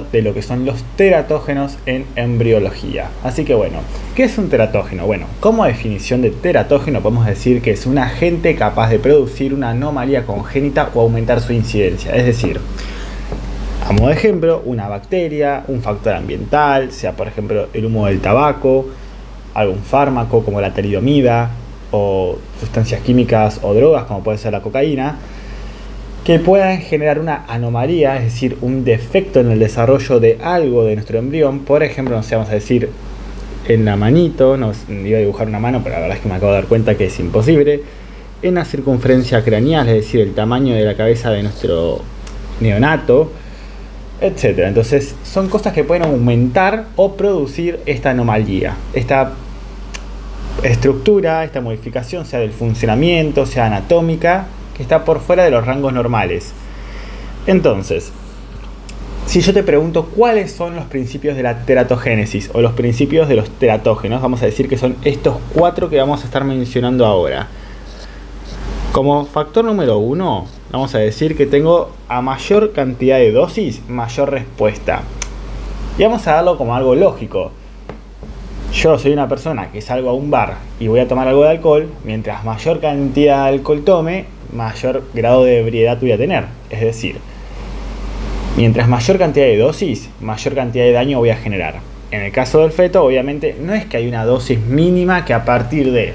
de lo que son los teratógenos en embriología. Así que bueno, ¿qué es un teratógeno? Bueno, como definición de teratógeno podemos decir que es un agente capaz de producir una anomalía congénita o aumentar su incidencia. Es decir, a modo de ejemplo, una bacteria, un factor ambiental, sea por ejemplo el humo del tabaco, algún fármaco como la talidomida o sustancias químicas o drogas como puede ser la cocaína, que puedan generar una anomalía, es decir, un defecto en el desarrollo de algo de nuestro embrión. Por ejemplo, no sé, vamos a decir en la manito, iba a dibujar una mano, pero la verdad es que me acabo de dar cuenta que es imposible. En la circunferencia craneal, es decir, el tamaño de la cabeza de nuestro neonato, etcétera. Entonces, son cosas que pueden aumentar o producir esta anomalía, esta estructura, esta modificación, sea del funcionamiento, sea anatómica, que está por fuera de los rangos normales. Entonces, si yo te pregunto cuáles son los principios de la teratogénesis o los principios de los teratógenos, vamos a decir que son estos 4 que vamos a estar mencionando ahora. Como factor número 1, vamos a decir que tengo a mayor cantidad de dosis, mayor respuesta. Y vamos a darlo como algo lógico. Yo soy una persona que salgo a un bar y voy a tomar algo de alcohol, mientras mayor cantidad de alcohol tome, mayor grado de ebriedad voy a tener. Es decir, mientras mayor cantidad de dosis, mayor cantidad de daño voy a generar. En el caso del feto, obviamente, no es que hay una dosis mínima que a partir de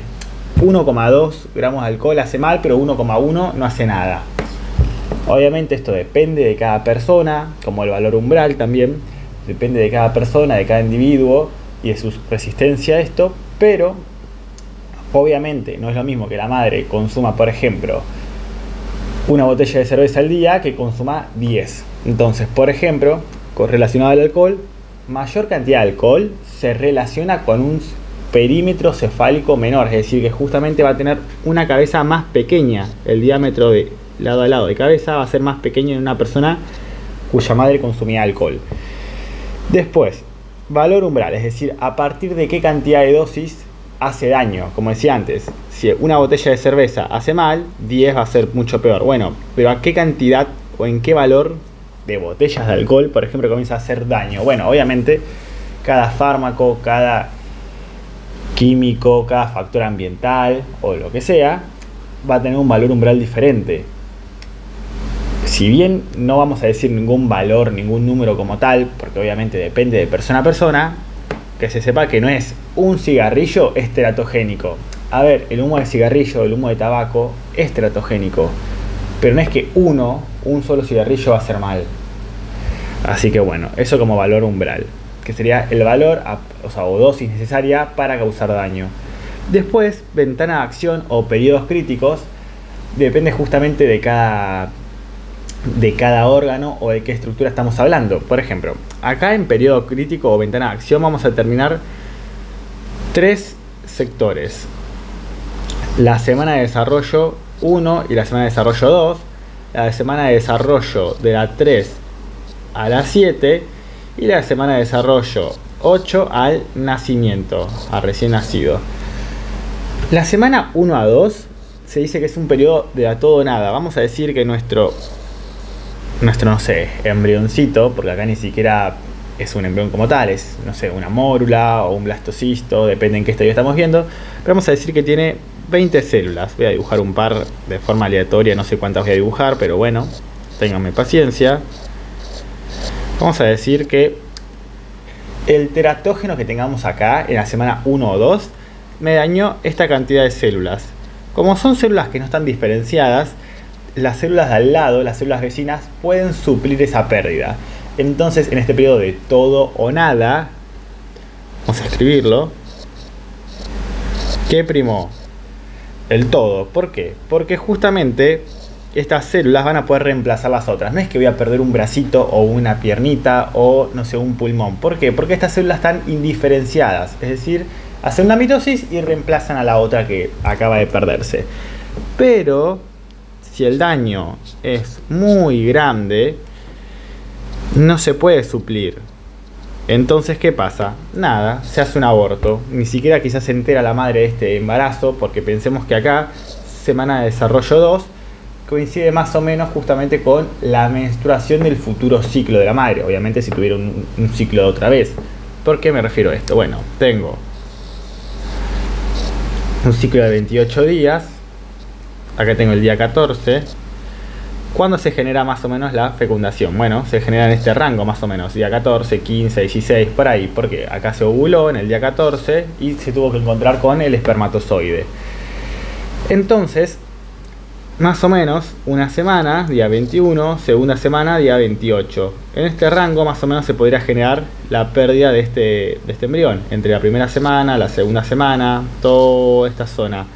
1,2 gramos de alcohol hace mal, pero 1,1 no hace nada. Obviamente esto depende de cada persona, como el valor umbral también, depende de cada persona, de cada individuo y de su resistencia a esto, pero obviamente no es lo mismo que la madre consuma, por ejemplo, una botella de cerveza al día que consuma 10. Entonces, por ejemplo, relacionado al alcohol, mayor cantidad de alcohol se relaciona con un perímetro cefálico menor, es decir, que justamente va a tener una cabeza más pequeña. El diámetro de lado a lado de cabeza va a ser más pequeño en una persona cuya madre consumía alcohol. Después, valor umbral, es decir, a partir de qué cantidad de dosis hace daño. Como decía antes, si una botella de cerveza hace mal, 10 va a ser mucho peor. Bueno, pero ¿a qué cantidad o en qué valor de botellas de alcohol, por ejemplo, comienza a hacer daño? Bueno, obviamente cada fármaco, cada químico, cada factor ambiental o lo que sea, va a tener un valor umbral diferente. Si bien no vamos a decir ningún valor, ningún número como tal, porque obviamente depende de persona a persona, que se sepa que no es un cigarrillo es teratogénico. A ver, el humo de cigarrillo, el humo de tabaco es teratogénico, pero no es que un solo cigarrillo va a hacer mal. Así que bueno, eso como valor umbral, que sería el valor o dosis necesaria para causar daño. Después, ventana de acción o periodos críticos, depende justamente de cada órgano o de qué estructura estamos hablando. Por ejemplo, acá en periodo crítico o ventana de acción vamos a determinar 3 sectores: la semana de desarrollo 1 y la semana de desarrollo 2, la semana de desarrollo de la 3 a la 7 y la semana de desarrollo 8 al nacimiento, al recién nacido. La semana 1 a 2 se dice que es un periodo de a todo o nada. Vamos a decir que nuestro, no sé, embrioncito, porque acá ni siquiera es un embrión como tal, es, no sé, una mórula o un blastocisto, depende en qué estadio estamos viendo, pero vamos a decir que tiene 20 células. Voy a dibujar un par de forma aleatoria, no sé cuántas voy a dibujar, pero bueno, ténganme paciencia. Vamos a decir que el teratógeno que tengamos acá en la semana 1 o 2 me dañó esta cantidad de células. Como son células que no están diferenciadas, las células de al lado, las células vecinas, pueden suplir esa pérdida. Entonces, en este periodo de todo o nada, vamos a escribirlo, ¿qué primó? El todo. ¿Por qué? Porque justamente estas células van a poder reemplazar las otras. No es que voy a perder un bracito o una piernita o, no sé, un pulmón. ¿Por qué? Porque estas células están indiferenciadas. Es decir, hacen una mitosis y reemplazan a la otra que acaba de perderse. Pero si el daño es muy grande, no se puede suplir. Entonces, ¿qué pasa? Nada, se hace un aborto. Ni siquiera quizás se entera la madre de este embarazo, porque pensemos que acá, semana de desarrollo 2, coincide más o menos justamente con la menstruación del futuro ciclo de la madre. Obviamente si tuviera un ciclo de otra vez. ¿Por qué me refiero a esto? Bueno, tengo un ciclo de 28 días. Acá tengo el día 14. ¿Cuándo se genera más o menos la fecundación? Bueno, se genera en este rango más o menos, día 14, 15, 16, por ahí, porque acá se ovuló en el día 14 y se tuvo que encontrar con el espermatozoide. Entonces, más o menos una semana, día 21, segunda semana, día 28. En este rango más o menos se podría generar la pérdida de este embrión, entre la primera semana, la segunda semana, toda esta zona.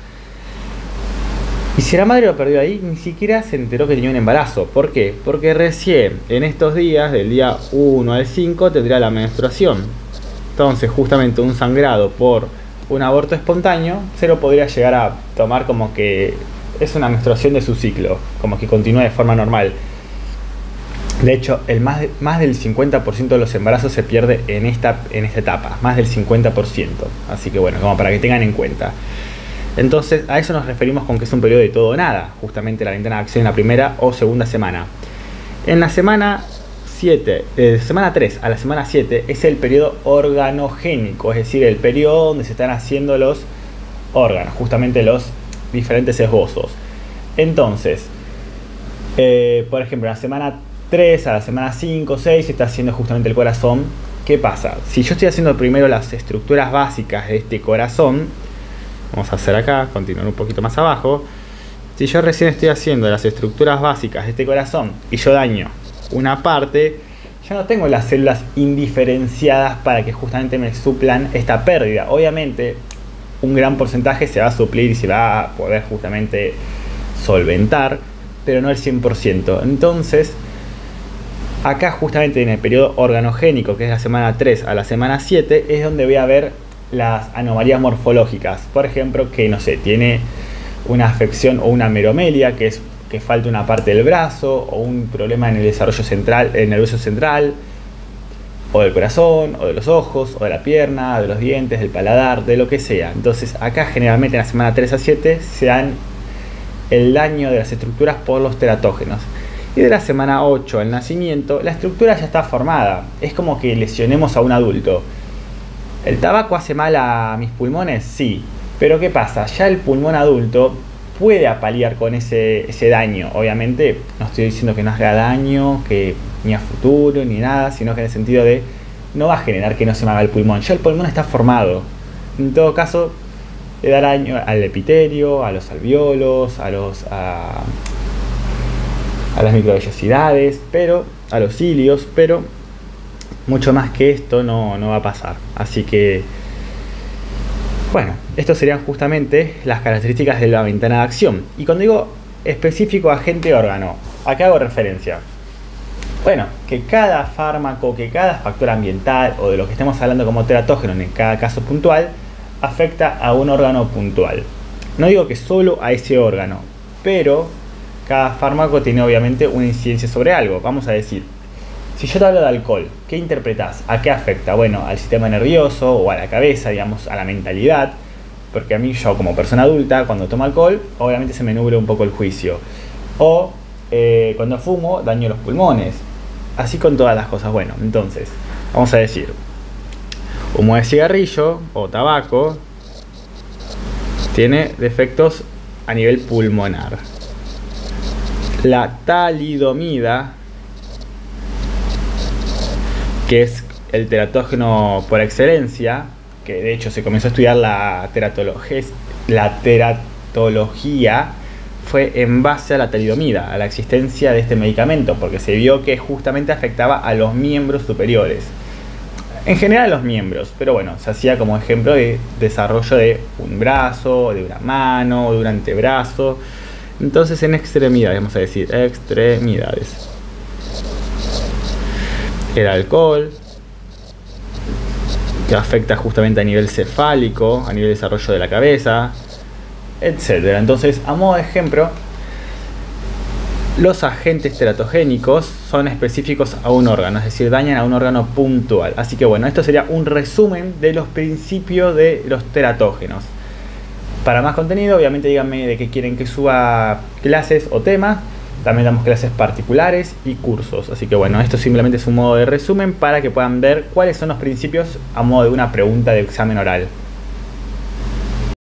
Y si la madre lo perdió ahí, ni siquiera se enteró que tenía un embarazo. ¿Por qué? Porque recién en estos días, del día 1 al 5, tendría la menstruación. Entonces, justamente un sangrado por un aborto espontáneo se lo podría llegar a tomar como que es una menstruación de su ciclo, como que continúa de forma normal. De hecho, más del 50% de los embarazos se pierde en esta etapa, más del 50%. Así que bueno, como para que tengan en cuenta. Entonces, a eso nos referimos con que es un periodo de todo o nada, justamente la ventana de acción en la primera o segunda semana. En la semana 7, de semana 3 a la semana 7 es el periodo organogénico, es decir, el periodo donde se están haciendo los órganos, justamente los diferentes esbozos. Entonces, por ejemplo, en la semana 3 a la semana 5, 6 se está haciendo justamente el corazón. ¿Qué pasa? Si yo estoy haciendo primero las estructuras básicas de este corazón, vamos a hacer acá, continuar un poquito más abajo. Si yo recién estoy haciendo las estructuras básicas de este corazón y yo daño una parte, yo no tengo las células indiferenciadas para que justamente me suplan esta pérdida. Obviamente, un gran porcentaje se va a suplir y se va a poder justamente solventar, pero no el 100%. Entonces, acá justamente en el periodo organogénico, que es la semana 3 a la semana 7, es donde voy a ver las anomalías morfológicas. Por ejemplo, que no sé, tiene una afección o una meromelia, que es que falta una parte del brazo, o un problema en el desarrollo central, el nervioso central, o del corazón, o de los ojos, o de la pierna, de los dientes, del paladar, de lo que sea. Entonces, acá generalmente en la semana 3 a 7 se dan el daño de las estructuras por los teratógenos. Y de la semana 8 al nacimiento, la estructura ya está formada. Es como que lesionemos a un adulto. ¿El tabaco hace mal a mis pulmones? Sí. Pero ¿qué pasa? Ya el pulmón adulto puede apalear con ese daño. Obviamente no estoy diciendo que no haga daño, que ni a futuro, ni nada, sino que en el sentido de no va a generar que no se me haga el pulmón. Ya el pulmón está formado. En todo caso, le da daño al epitelio, a los alvéolos, a las microvellosidades, pero a los cilios, pero mucho más que esto no va a pasar. Así que, bueno, estos serían justamente las características de la ventana de acción. Y cuando digo específico agente órgano, ¿a qué hago referencia? Bueno, que cada fármaco, que cada factor ambiental o de lo que estemos hablando como teratógeno en cada caso puntual, afecta a un órgano puntual. No digo que solo a ese órgano, pero cada fármaco tiene obviamente una incidencia sobre algo. Vamos a decir, si yo te hablo de alcohol, ¿qué interpretás? ¿A qué afecta? Bueno, al sistema nervioso o a la cabeza, digamos, a la mentalidad. Porque a mí, yo como persona adulta, cuando tomo alcohol, obviamente se me nubla un poco el juicio. O cuando fumo, daño los pulmones. Así con todas las cosas. Bueno, entonces, vamos a decir, humo de cigarrillo o tabaco tiene defectos a nivel pulmonar. La talidomida, que es el teratógeno por excelencia, que de hecho se comenzó a estudiar la teratología, fue en base a la talidomida, a la existencia de este medicamento, porque se vio que justamente afectaba a los miembros superiores. En general a los miembros, pero bueno, se hacía como ejemplo de desarrollo de un brazo, de una mano, de un antebrazo. Entonces en extremidades, vamos a decir, extremidades. El alcohol, que afecta justamente a nivel cefálico, a nivel de desarrollo de la cabeza, etcétera. Entonces, a modo de ejemplo, los agentes teratogénicos son específicos a un órgano, es decir, dañan a un órgano puntual. Así que bueno, esto sería un resumen de los principios de los teratógenos. Para más contenido, obviamente díganme de qué quieren que suba clases o temas. También damos clases particulares y cursos. Así que bueno, esto simplemente es un modo de resumen para que puedan ver cuáles son los principios a modo de una pregunta de examen oral.